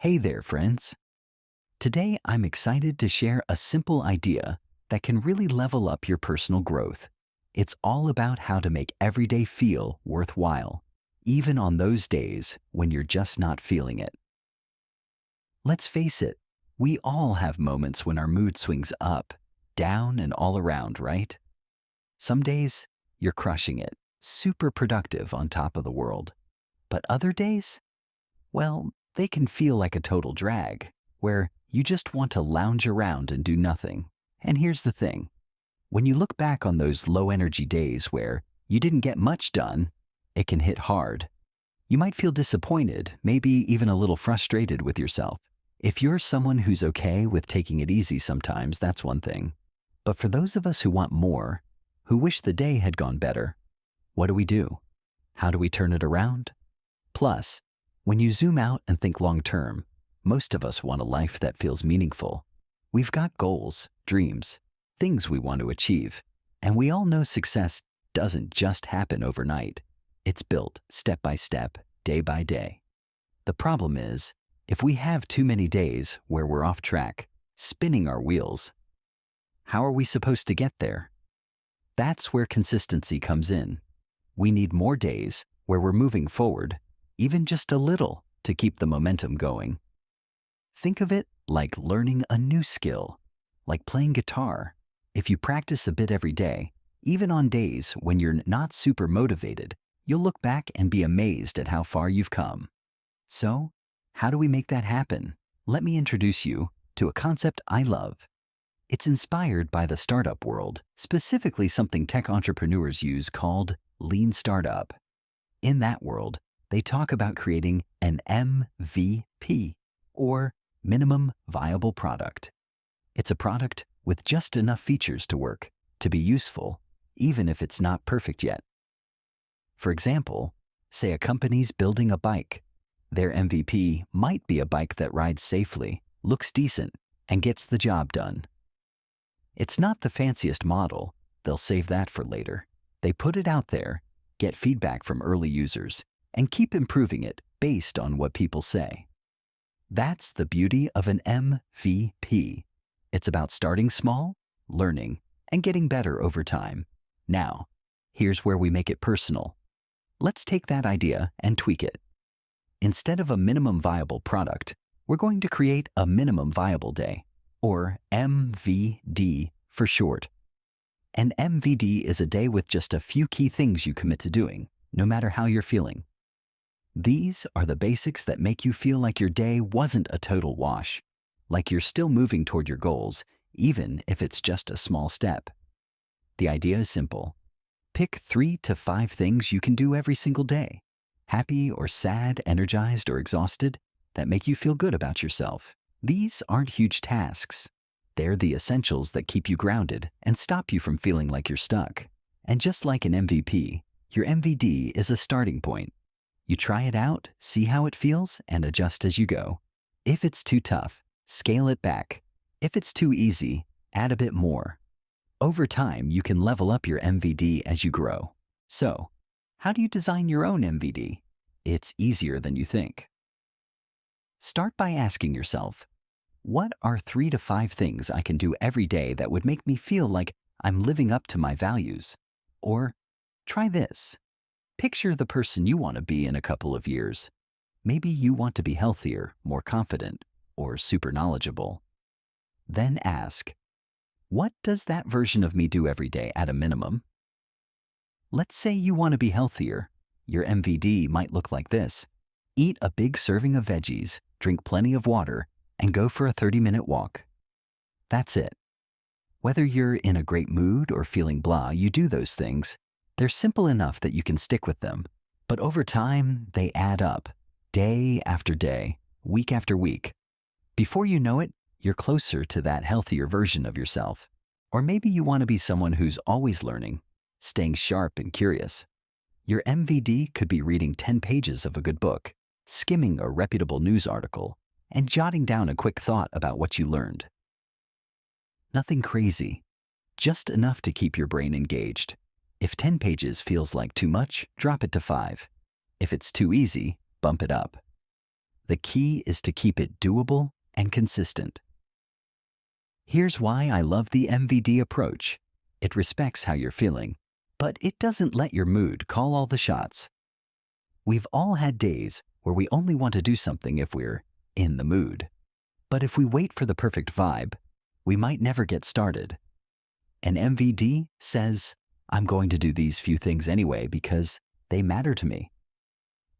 Hey there, friends. Today I'm excited to share a simple idea that can really level up your personal growth. It's all about how to make every day feel worthwhile, even on those days when you're just not feeling it. Let's face it, we all have moments when our mood swings up, down, and all around, right? Some days, you're crushing it, super productive on top of the world. But other days, well, they can feel like a total drag, where you just want to lounge around and do nothing. And here's the thing. When you look back on those low energy days where you didn't get much done, it can hit hard. You might feel disappointed, maybe even a little frustrated with yourself. If you're someone who's okay with taking it easy sometimes, that's one thing. But for those of us who want more, who wish the day had gone better, what do? How do we turn it around? Plus, when you zoom out and think long term, most of us want a life that feels meaningful. We've got goals, dreams, things we want to achieve, and we all know success doesn't just happen overnight. It's built step by step, day by day. The problem is, if we have too many days where we're off track, spinning our wheels, how are we supposed to get there? That's where consistency comes in. We need more days where we're moving forward, even just a little, to keep the momentum going. Think of it like learning a new skill, like playing guitar. If you practice a bit every day, even on days when you're not super motivated, you'll look back and be amazed at how far you've come. So, how do we make that happen? Let me introduce you to a concept I love. It's inspired by the startup world, specifically something tech entrepreneurs use called Lean Startup. In that world, they talk about creating an MVP, or minimum viable product. It's a product with just enough features to work, to be useful, even if it's not perfect yet. For example, say a company's building a bike. Their MVP might be a bike that rides safely, looks decent, and gets the job done. It's not the fanciest model. They'll save that for later. They put it out there, get feedback from early users, and keep improving it based on what people say. That's the beauty of an MVP. It's about starting small, learning, and getting better over time. Now, here's where we make it personal. Let's take that idea and tweak it. Instead of a minimum viable product, we're going to create a minimum viable day, or MVD for short. An MVD is a day with just a few key things you commit to doing, no matter how you're feeling. These are the basics that make you feel like your day wasn't a total wash, like you're still moving toward your goals, even if it's just a small step. The idea is simple. Pick 3 to 5 things you can do every single day, happy or sad, energized or exhausted, that make you feel good about yourself. These aren't huge tasks. They're the essentials that keep you grounded and stop you from feeling like you're stuck. And just like an MVP, your MVD is a starting point. You try it out, see how it feels, and adjust as you go. If it's too tough, scale it back. If it's too easy, add a bit more. Over time, you can level up your MVD as you grow. So, how do you design your own MVD? It's easier than you think. Start by asking yourself, what are 3 to 5 things I can do every day that would make me feel like I'm living up to my values? Or, try this. Picture the person you want to be in a couple of years. Maybe you want to be healthier, more confident, or super knowledgeable. Then ask, what does that version of me do every day at a minimum? Let's say you want to be healthier. Your MVD might look like this. Eat a big serving of veggies, drink plenty of water, and go for a 30-minute walk. That's it. Whether you're in a great mood or feeling blah, you do those things. They're simple enough that you can stick with them, but over time, they add up, day after day, week after week. Before you know it, you're closer to that healthier version of yourself. Or maybe you want to be someone who's always learning, staying sharp and curious. Your MVD could be reading 10 pages of a good book, skimming a reputable news article, and jotting down a quick thought about what you learned. Nothing crazy, just enough to keep your brain engaged. If 10 pages feels like too much, drop it to 5. If it's too easy, bump it up. The key is to keep it doable and consistent. Here's why I love the MVD approach. It respects how you're feeling, but it doesn't let your mood call all the shots. We've all had days where we only want to do something if we're in the mood. But if we wait for the perfect vibe, we might never get started. An MVD says, I'm going to do these few things anyway because they matter to me.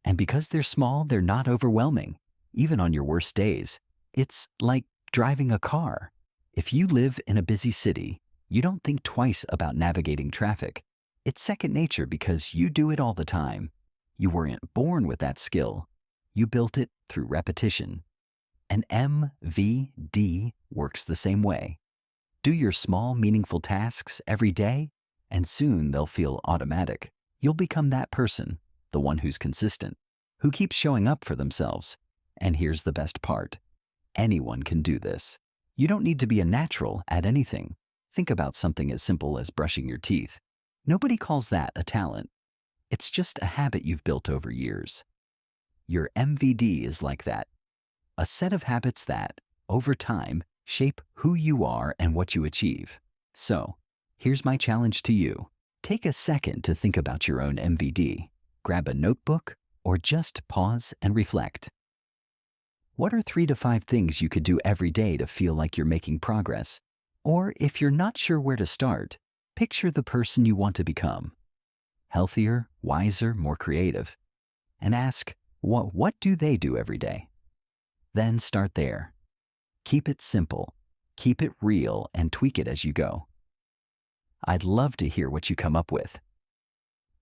And because they're small, they're not overwhelming, even on your worst days. It's like driving a car. If you live in a busy city, you don't think twice about navigating traffic. It's second nature because you do it all the time. You weren't born with that skill. You built it through repetition. An MVD works the same way. Do your small, meaningful tasks every day, and soon they'll feel automatic. You'll become that person, the one who's consistent, who keeps showing up for themselves. And here's the best part. Anyone can do this. You don't need to be a natural at anything. Think about something as simple as brushing your teeth. Nobody calls that a talent. It's just a habit you've built over years. Your MVD is like that. A set of habits that, over time, shape who you are and what you achieve. So, here's my challenge to you. Take a second to think about your own MVD. Grab a notebook or just pause and reflect. What are 3 to 5 things you could do every day to feel like you're making progress? Or if you're not sure where to start, picture the person you want to become. Healthier, wiser, more creative. And ask, what do they do every day? Then start there. Keep it simple, keep it real, and tweak it as you go. I'd love to hear what you come up with.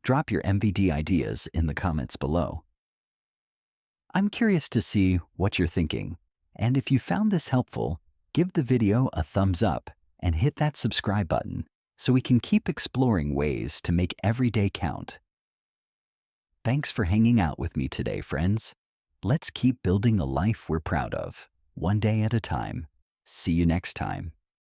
Drop your MVD ideas in the comments below. I'm curious to see what you're thinking, and if you found this helpful, give the video a thumbs up and hit that subscribe button so we can keep exploring ways to make every day count. Thanks for hanging out with me today, friends. Let's keep building a life we're proud of, one day at a time. See you next time.